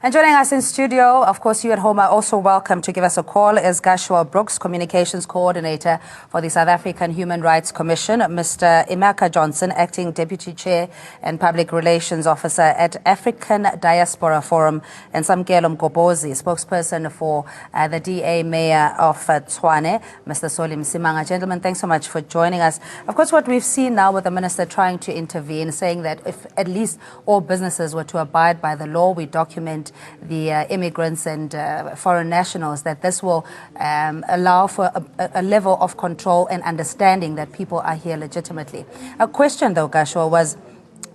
And joining us in studio, of course, you at home are also welcome to give us a call, is Gushwell Brooks, Communications Coordinator for the South African Human Rights Commission, Mr. Imaka Johnson, Acting Deputy Chair and Public Relations Officer at African Diaspora Forum, and Samkelo Mgobozi, spokesperson for the DA Mayor of Tshwane, Mr. Solim Simanga. Gentlemen, thanks so much for joining us. Of course, what we've seen now with the Minister trying to intervene, saying that if at least all businesses were to abide by the law, we document the immigrants and foreign nationals, that this will allow for a level of control and understanding that people are here legitimately. A question, though, Gushwell, was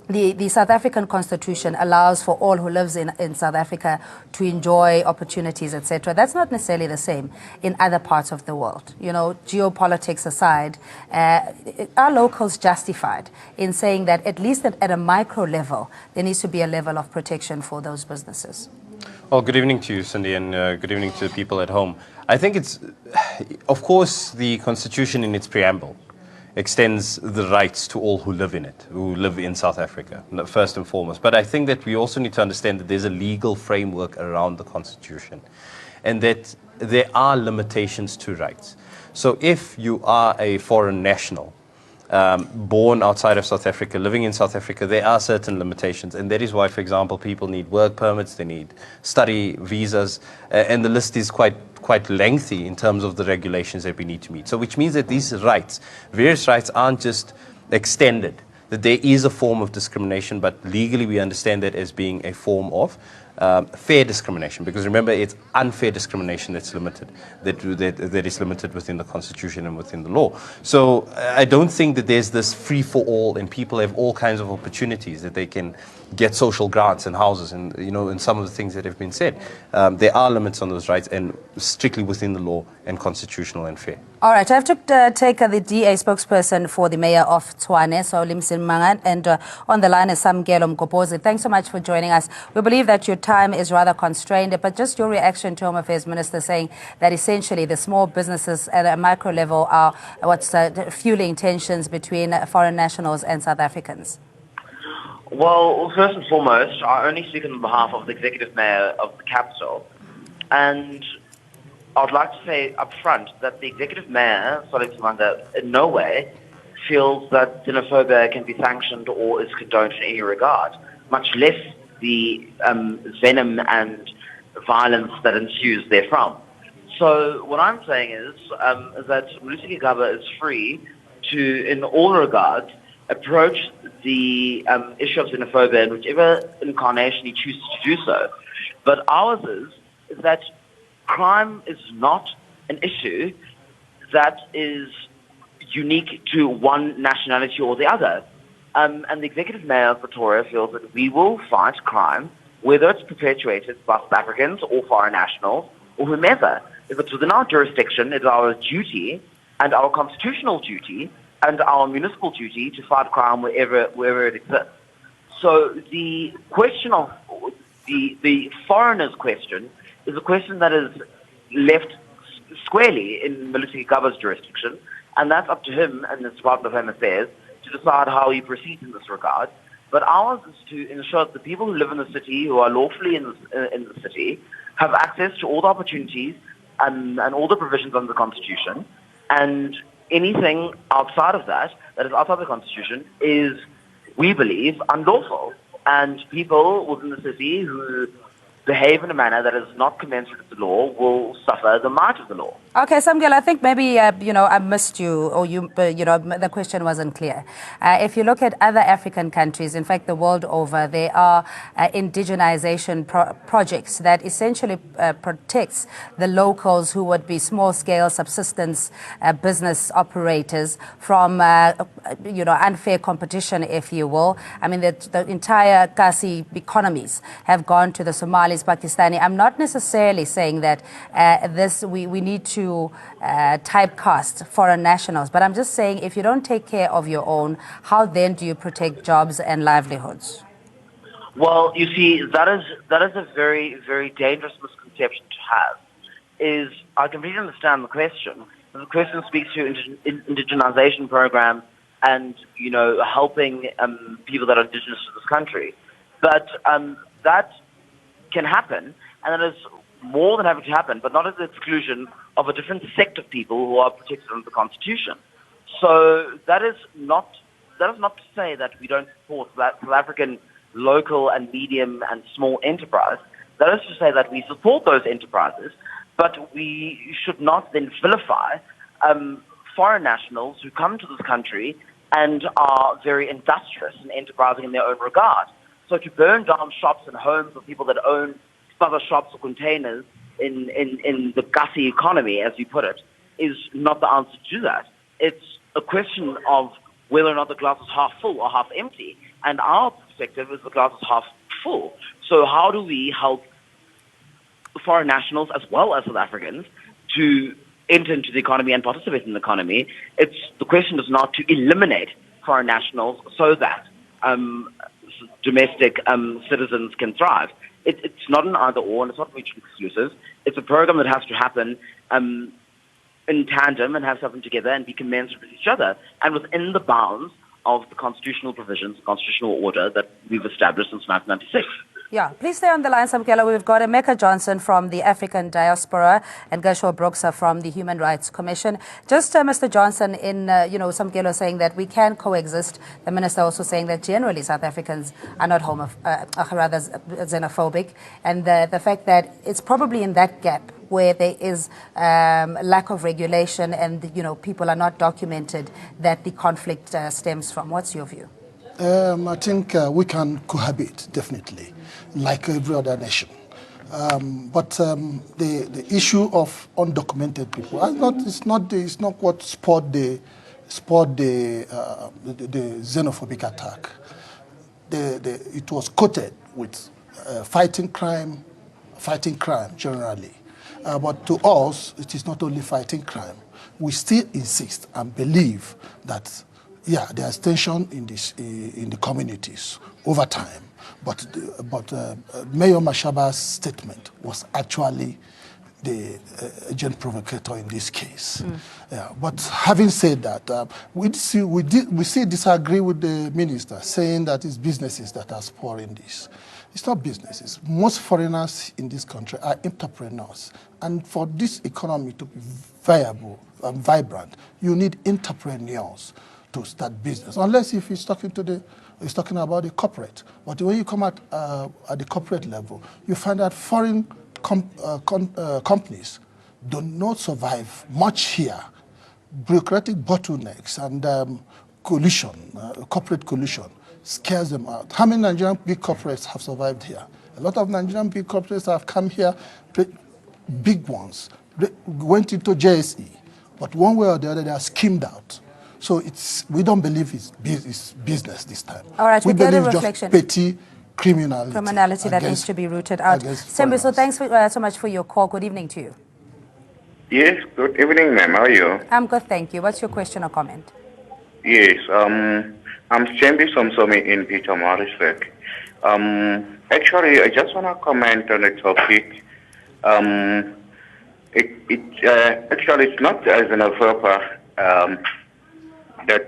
the South African Constitution allows for all who lives in South Africa to enjoy opportunities, etc. That's not necessarily the same in other parts of the world. You know, geopolitics aside, are locals justified in saying that at least at a micro level, there needs to be a level of protection for those businesses? Well, good evening to you, Cindy, and good evening to the people at home. I think it's, of course, the Constitution in its preamble extends the rights to all who live in it, who live in South Africa, first and foremost. But I think that we also need to understand that there's a legal framework around the Constitution and that there are limitations to rights. So if you are a foreign national, born outside of South Africa, living in South Africa, there are certain limitations. And that is why, for example, people need work permits, they need study visas, and the list is quite lengthy in terms of the regulations that we need to meet. So which means that these rights, various rights, aren't just extended, that there is a form of discrimination, but legally we understand that as being a form of fair discrimination, because remember, it's unfair discrimination that's limited, that is limited within the Constitution and within the law. So I don't think that there's this free for all and people have all kinds of opportunities that they can get social grants and houses and, you know, and some of the things that have been said. There are limits on those rights and strictly within the law and constitutional and fair. All right, I have to take the DA spokesperson for the Mayor of Tshwane, Solim Simanga, and on the line is Samkelo Mgobozi. Thanks so much for joining us. We believe that your time is rather constrained, but just your reaction to Home Affairs Minister saying that essentially the small businesses at a micro level are what's fueling tensions between foreign nationals and South Africans. Well, first and foremost, I only speak on behalf of the Executive Mayor of the capital, and I'd like to say up front that the Executive Mayor, Solim Simanga, in no way feels that xenophobia can be sanctioned or is condoned in any regard, much less the venom and violence that ensues therefrom. So what I'm saying is that Mlusi Gigaba is free to, in all regards, approach the issue of xenophobia in whichever incarnation he chooses to do so. But ours is that crime is not an issue that is unique to one nationality or the other. And the Executive Mayor of Pretoria feels that we will fight crime, whether it's perpetuated by South Africans or foreign nationals or whomever. If it's within our jurisdiction, it's our duty and our constitutional duty and our municipal duty to fight crime wherever it exists. So the question of the foreigners question is a question that is left squarely in Mlusi Gigaba's jurisdiction, and that's up to him and the Department of Home Affairs to decide how he proceeds in this regard. But ours is to ensure that the people who live in the city, who are lawfully in the city, have access to all the opportunities and all the provisions under the Constitution, and anything outside of that is outside the Constitution is, we believe, unlawful. And people within the city who behave in a manner that is not commensurate with the law will suffer the might of the law. Okay, Samkelo, I think maybe, I missed you, or the question wasn't clear. If you look at other African countries, in fact, the world over, there are indigenization projects that essentially protects the locals who would be small-scale subsistence business operators from, unfair competition, if you will. I mean, the entire Kasi economies have gone to the Somalis, Pakistani. I'm not necessarily saying that we need to typecast foreign nationals, but I'm just saying if you don't take care of your own, how then do you protect jobs and livelihoods? Well, you see, that is a very, very dangerous misconception to have. I completely understand the question. The question speaks to indigenization programs and, helping people that are indigenous to this country. But that can happen, and that is more than happy to happen, but not at the exclusion of a different sect of people who are protected under the Constitution. So that is not to say that we don't support South African local and medium and small enterprise. That is to say that we support those enterprises, but we should not then vilify foreign nationals who come to this country and are very industrious and enterprising in their own regard. So to burn down shops and homes of people that own other shops or containers in the gussy economy, as you put it, is not the answer to that. It's a question of whether or not the glass is half full or half empty. And our perspective is the glass is half full. So how do we help foreign nationals as well as South Africans to enter into the economy and participate in the economy? The question is not to eliminate foreign nationals so that domestic citizens can thrive. It's not an either or, and it's not mutually exclusive. It's a program that has to happen in tandem and have something together and be commensurate with each other and within the bounds of the constitutional provisions, constitutional order that we've established since 1996. Yeah, please stay on the line, Samkelo. We've got Emeka Johnson from the African Diaspora and Gushwell Brooks from the Human Rights Commission. Just Mr. Johnson, in Samkelo saying that we can coexist. The minister also saying that generally South Africans are not rather xenophobic, and the fact that it's probably in that gap where there is lack of regulation and people are not documented that the conflict stems from. What's your view? I think we can cohabit, definitely, like every other nation. But the issue of undocumented people it's not what spurred the xenophobic attack. It was coated with fighting crime generally. But to us, it is not only fighting crime. We still insist and believe that there's tension in the communities over time, but Mayor Mashaba's statement was actually the agent provocateur in this case. But having said that, we still disagree with the minister saying that it's businesses that are spoiling this. It's not businesses. Most foreigners in this country are entrepreneurs, and for this economy to be viable and vibrant, you need entrepreneurs to start business, unless if he's talking about the corporate. But when you come at the corporate level, you find that foreign companies do not survive much here. Bureaucratic bottlenecks and corporate collusion scares them out. How many Nigerian big corporates have survived here? A lot of Nigerian big corporates have come here, big ones, went into JSE, but one way or the other they are skimmed out. So we don't believe it's business this time. All right, we get a believe reflection. Just petty criminality that needs to be rooted out. Sembi, so thanks so much for your call. Good evening to you. Yes, good evening, ma'am. How are you? I'm good, thank you. What's your question or comment? Yes, I'm Sembi Somsomi in Peter Marisburg. Actually, I just want to comment on the topic. Actually, it's not as an offer that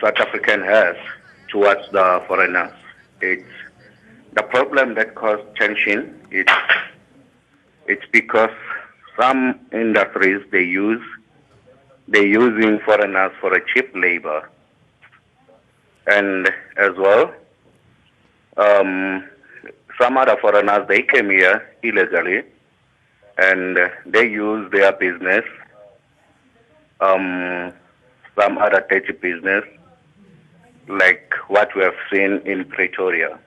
South African has towards the foreigners. It's the problem that caused tension. It's because some industries they're using foreigners for a cheap labor, and as well, some other foreigners they came here illegally, and they use their business. Some other dirty business, like what we have seen in Pretoria.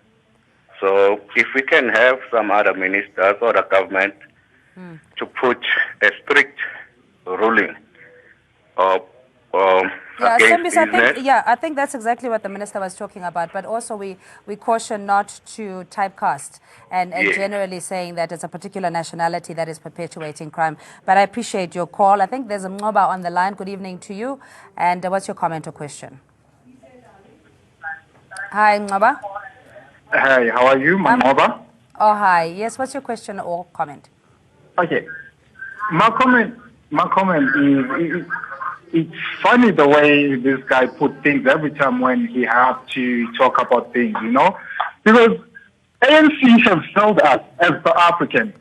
So if we can have some other ministers or the government to put a strict ruling against business. I think that's exactly what the minister was talking about. But also we caution not to typecast and generally saying that it's a particular nationality that is perpetuating crime. But I appreciate your call. I think there's a Mngoba on the line. Good evening to you. And what's your comment or question? Hi, Mngoba. Hi, how are you, Mngoba? Oh, hi. Yes, what's your question or comment? Okay. My comment is it's funny the way this guy put things every time when he has to talk about things, because ANC have failed us as South Africans.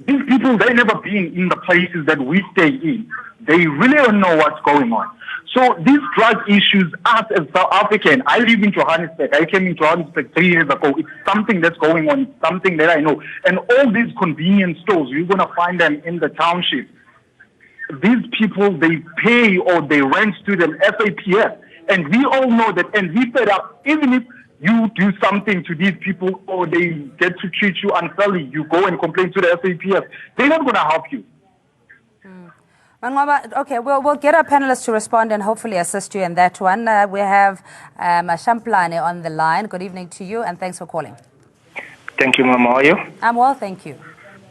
These people, they never been in the places that we stay in. They really don't know what's going on. So these drug issues, us as South African, I live in Johannesburg. I came in Johannesburg 3 years ago. It's something that's going on. It's something that I know. And all these convenience stores, you're going to find them in the township. These people, they pay or they rent to them SAPS. And we all know that. And we fed up, even if you do something to these people or they get to treat you unfairly, you go and complain to the SAPS. They're not going to help you. Okay, we'll get our panelists to respond and hopefully assist you in that one. We have Shamplane on the line. Good evening to you and thanks for calling. Thank you, Ma'am. How are you? I'm well, thank you.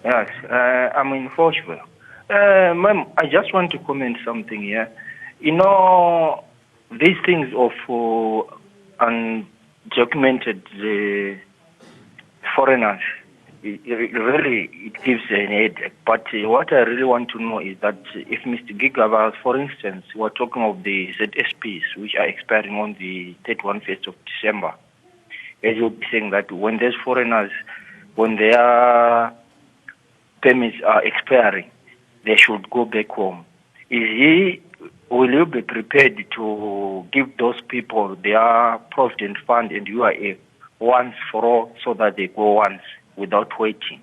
Yes, I'm in Portugal. Ma'am, I just want to comment something here. You know, these things of undocumented foreigners, it gives an headache. But what I really want to know is that if Mr. Gigaba, for instance, we're talking of the ZSPs, which are expiring on the 31st of December, as you'll be saying that when there's foreigners, when their permits are expiring, they should go back home. Will you be prepared to give those people their provident fund and UIF once for all so that they go once without waiting?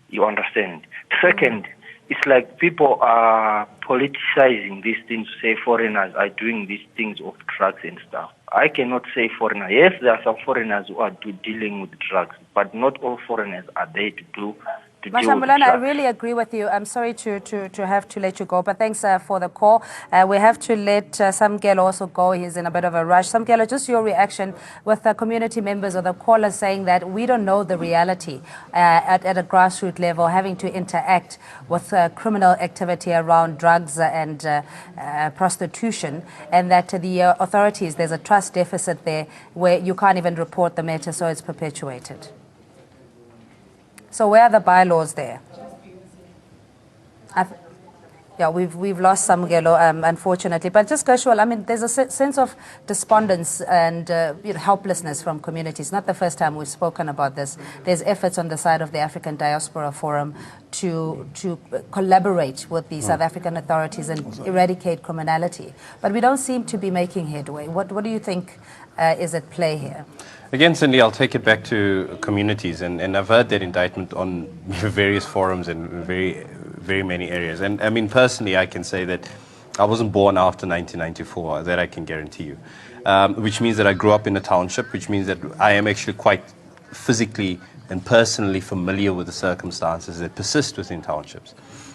You understand? Second, it's like people are politicizing these things, say foreigners are doing these things of drugs and stuff. I cannot say foreigners. Yes, there are some foreigners who are dealing with drugs, but not all foreigners are there to do. Mashambulana, I really agree with you. I'm sorry to have to let you go, but thanks for the call. We have to let Samkelo also go. He's in a bit of a rush. Samkelo, just your reaction with the community members or the callers saying that we don't know the reality at a grassroots level, having to interact with criminal activity around drugs and prostitution, and that the authorities, there's a trust deficit there where you can't even report the matter, so it's perpetuated. So where are the bylaws there? Yeah, we've lost Samgelo, unfortunately. But just Gushwell, I mean, there's a sense of despondence and helplessness from communities. Not the first time we've spoken about this. There's efforts on the side of the African Diaspora Forum to collaborate with the South African authorities and eradicate criminality. But we don't seem to be making headway. What do you think is at play here? Again, Cindy, I'll take it back to communities, and I've heard that indictment on various forums and very many areas. And I mean, personally, I can say that I wasn't born after 1994, that I can guarantee you, which means that I grew up in a township, which means that I am actually quite physically and personally familiar with the circumstances that persist within townships.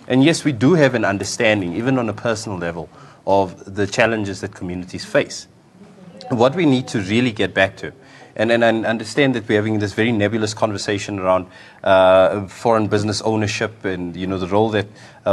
And yes, we do have an understanding, even on a personal level, of the challenges that communities face. What we need to really get back to, and I understand that we're having this very nebulous conversation around foreign business ownership and the role that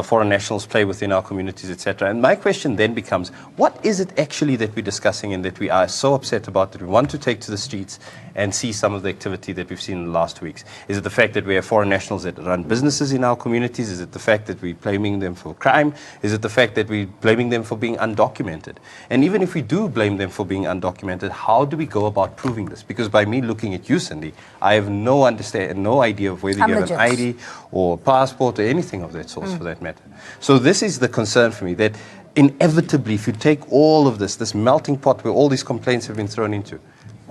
foreign nationals play within our communities, etc. And my question then becomes, what is it actually that we're discussing and that we are so upset about that we want to take to the streets and see some of the activity that we've seen in the last weeks? Is it the fact that we have foreign nationals that run businesses in our communities? Is it the fact that we're blaming them for crime? Is it the fact that we're blaming them for being undocumented? And even if we do blame them for being undocumented, how do we go about proving this? Because by me looking at you, Cindy, I have no idea of whether you have an ID or passport or anything of that sort for that matter. So this is the concern for me, that inevitably, if you take all of this melting pot where all these complaints have been thrown into,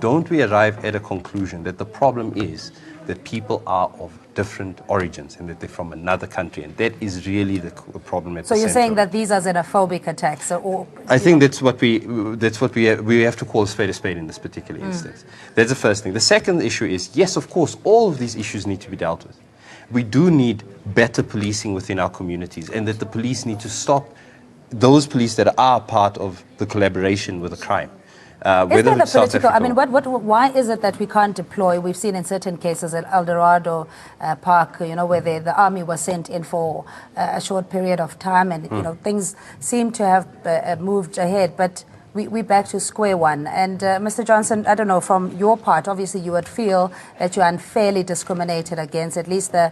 don't we arrive at a conclusion that the problem is that people are of different origins and that they're from another country, and that is really the problem at the center. So you're saying that these are xenophobic attacks? I think that's what we have to call a spade in this particular instance. That's the first thing. The second issue is, yes, of course, all of these issues need to be dealt with. We do need better policing within our communities, and that the police need to stop those police that are part of the collaboration with the crime. Is there the political, I mean, why is it that we can't deploy? We've seen in certain cases at El Dorado Park, where the army was sent in for a short period of time, and things seem to have moved ahead, but we're back to square one. And Mr. Johnson, I don't know, from your part, obviously you would feel that you're unfairly discriminated against, at least the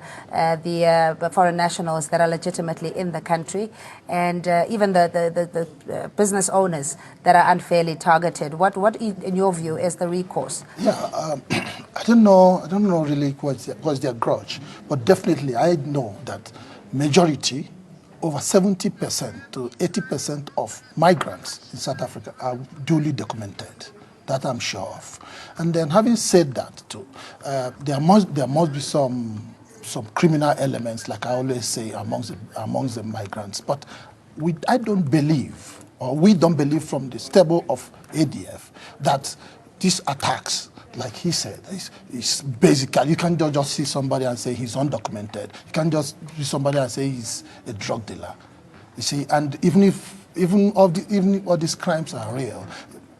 foreign nationals that are legitimately in the country, and even the business owners that are unfairly targeted. What in your view is the recourse? Yeah, I don't know really what's their grudge, but definitely I know that majority, over 70% to 80% of migrants in South Africa are duly documented. That I'm sure of. And then having said that too, there must be some criminal elements, like I always say, amongst the migrants. But I don't believe, or we don't believe from the stable of ADF, that these attacks, like he said, is basically, you can't just see somebody and say he's undocumented. You can't just see somebody and say he's a drug dealer. You see, and even all these crimes are real,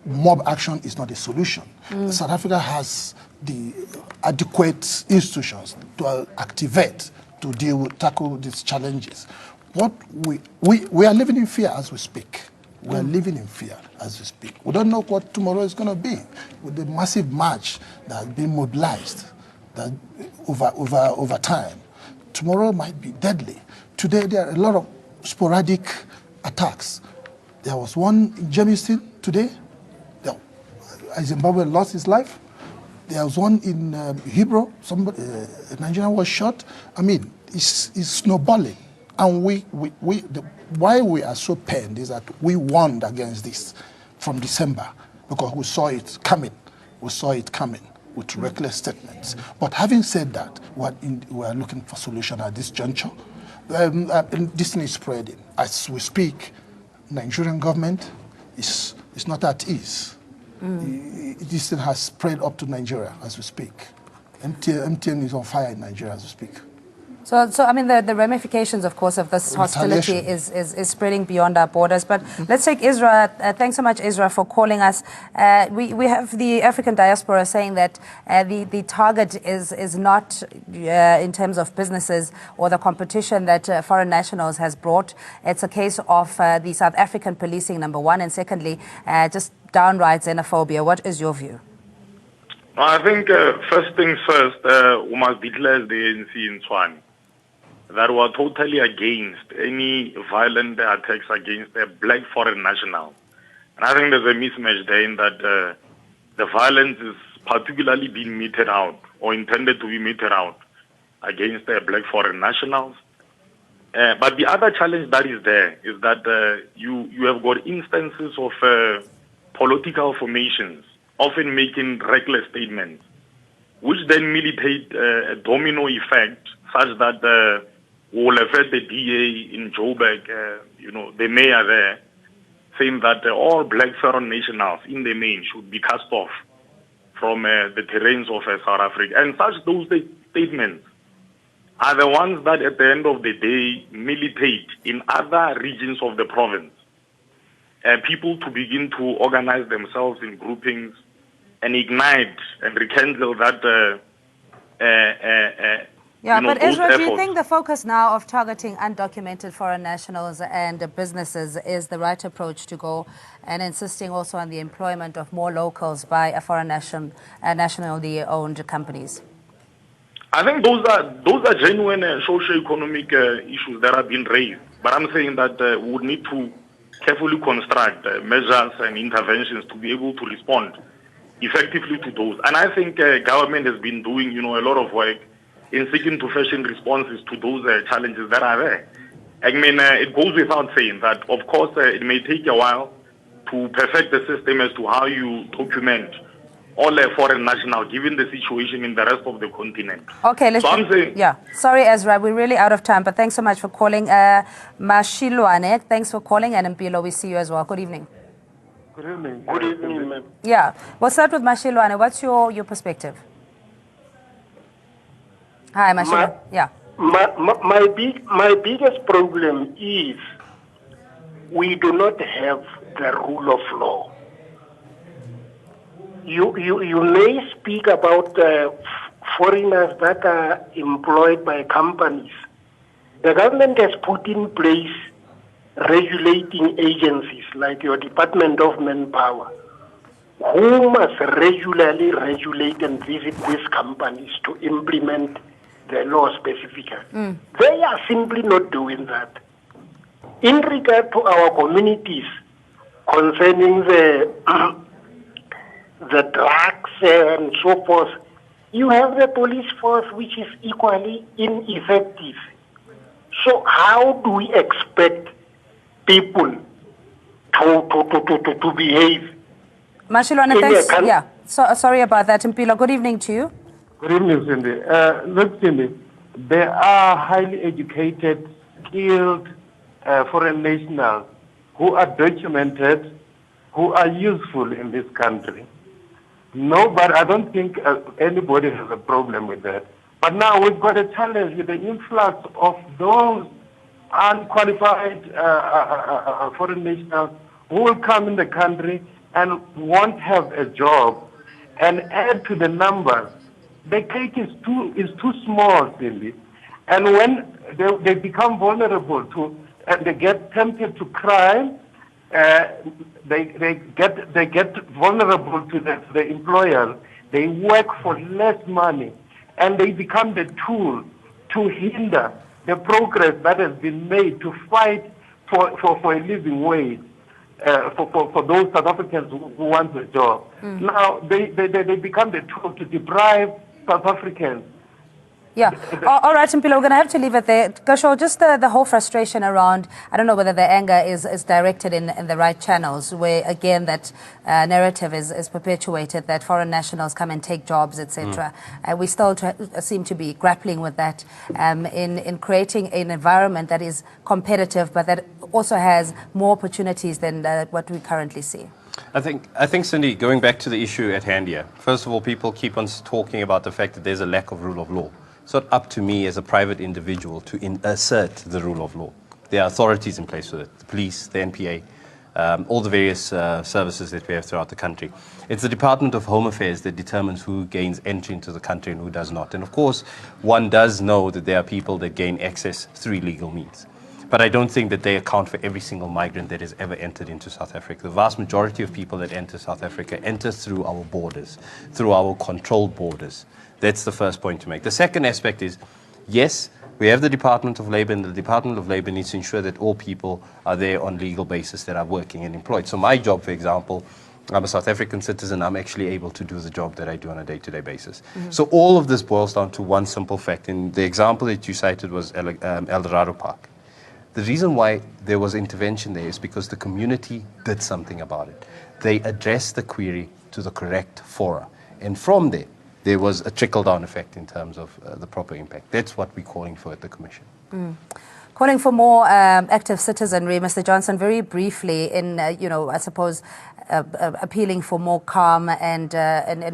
mob action is not a solution. South Africa has the adequate institutions to activate to tackle these challenges. What we are living in fear as we speak. We are living in fear as we speak. We don't know what tomorrow is going to be. With the massive march that has been mobilized that over time, tomorrow might be deadly. Today there are a lot of sporadic attacks. There was one in Jamestown today. A Zimbabwean lost his life. There was one in Hebrew. A Nigerian was shot. I mean, it's snowballing. And why we are so pained is that we warned against this from December because we saw it coming. We saw it coming with reckless statements. But having said that, we are looking for solution at this juncture. And this thing is spreading. As we speak, Nigerian government is not at ease. This thing has spread up to Nigeria as we speak. MTN is on fire in Nigeria as we speak. So I mean, the ramifications, of course, of this hostility is spreading beyond our borders. But let's take Isra. Thanks so much, Isra, for calling us. We have the African diaspora saying that the target is not in terms of businesses or the competition that foreign nationals has brought. It's a case of the South African policing, number one, and secondly, just downright xenophobia. What is your view? I think first things first, we must declare the ANC in Tshwane that were totally against any violent attacks against a black foreign national. And I think there's a mismatch there in that the violence is particularly being meted out or intended to be meted out against black foreign nationals. But the other challenge that is there is that you have got instances of political formations often making reckless statements, which then militate a domino effect such that will affect the DA in Joburg, the mayor there, saying that all black foreign nationals in the main should be cast off from the terrains of South Africa. And those statements are the ones that at the end of the day militate in other regions of the province. People to begin to organize themselves in groupings and ignite and rekindle that but Israel, do you think the focus now of targeting undocumented foreign nationals and businesses is the right approach to go, and insisting also on the employment of more locals by a foreign nationally owned companies? I think those are genuine socio-economic issues that have been raised. But I'm saying that we would need to carefully construct measures and interventions to be able to respond effectively to those. And I think government has been doing, a lot of work in seeking to fashion responses to those challenges that are there. I mean, it goes without saying that, of course, it may take a while to perfect the system as to how you document all foreign nationals, given the situation in the rest of the continent. Okay, sorry, Ezra, we're really out of time, but thanks so much for calling. Mashilwane, thanks for calling, and Mpilo, we see you as well. Good evening. Good evening. Good evening, ma'am. Yeah, we'll start with Mashilwane. What's your perspective? Hi, Mashilwane. My biggest problem is we do not have the rule of law. You may speak about foreigners that are employed by companies. The government has put in place regulating agencies like your Department of Manpower, who must regularly regulate and visit these companies to implement the law specifically. They are simply not doing that. In regard to our communities concerning the drugs and so forth, you have the police force which is equally ineffective. So how do we expect people to behave? Mashilwana, thanks. Yeah, sorry about that. Mpilo, good evening to you. Good evening, Cindy. Look, Cindy, there are highly educated, skilled foreign nationals who are documented, who are useful in this country. No, but I don't think anybody has a problem with that. But now we've got a challenge with the influx of those unqualified foreign nationals who will come in the country and won't have a job, and add to the numbers. The cake is too small, Cindy. And when they become vulnerable to, and they get tempted to crime, they get vulnerable to the employer. They work for less money, and they become the tool to hinder the progress that has been made to fight for a living wage for those South Africans who want a job. Now they become the tool to deprive South Africans. Yeah. All right, Mpilo, we're going to have to leave it there. Gushwell, just the whole frustration around, I don't know whether the anger is directed in the right channels, where, again, that narrative is perpetuated, that foreign nationals come and take jobs, etc. We still seem to be grappling with that in creating an environment that is competitive, but that also has more opportunities than what we currently see. I think, Cindy, going back to the issue at hand here, first of all, people keep on talking about the fact that there's a lack of rule of law. It's not up to me as a private individual to assert the rule of law. There are authorities in place for it, the police, the NPA, all the various services that we have throughout the country. It's the Department of Home Affairs that determines who gains entry into the country and who does not. And of course, one does know that there are people that gain access through illegal means. But I don't think that they account for every single migrant that has ever entered into South Africa. The vast majority of people that enter South Africa enter through our borders, through our controlled borders. That's the first point to make. The second aspect is, yes, we have the Department of Labor, and the Department of Labor needs to ensure that all people are there on legal basis that are working and employed. So my job, for example, I'm a South African citizen. I'm actually able to do the job that I do on a day-to-day basis. So all of this boils down to one simple fact. And the example that you cited was El Dorado Park. The reason why there was intervention there is because the community did something about it. They addressed the query to the correct fora. And from there was a trickle-down effect in terms of the proper impact. That's what we're calling for at the Commission. Calling for more active citizenry, Mr. Johnson, very briefly, in, I suppose, appealing for more calm and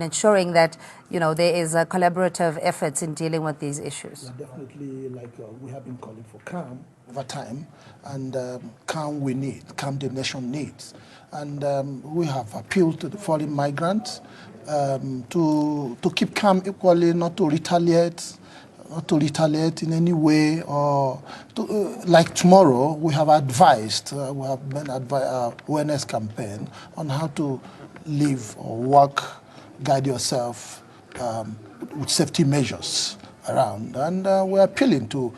ensuring that, there is a collaborative efforts in dealing with these issues. Yeah, definitely, we have been calling for calm over time, and calm we need, calm the nation needs. And we have appealed to the foreign migrants to keep calm equally, not to retaliate in any way, or like tomorrow we have advised, we have been awareness campaign on how to live or work, guide yourself with safety measures around, and we're appealing to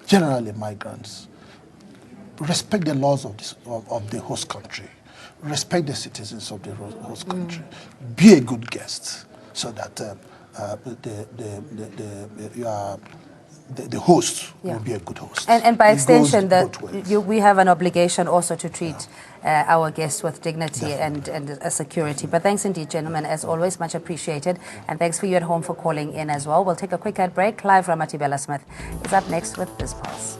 generally migrants. Respect the laws of the host country. Respect the citizens of the host country. Be a good guest, so that the host will be a good host. And by extension, we have an obligation also to treat our guests with dignity and security. But thanks indeed, gentlemen, as always, much appreciated. And thanks for you at home for calling in as well. We'll take a quick ad break. Live Ramatibela Smith is up next with This Pulse.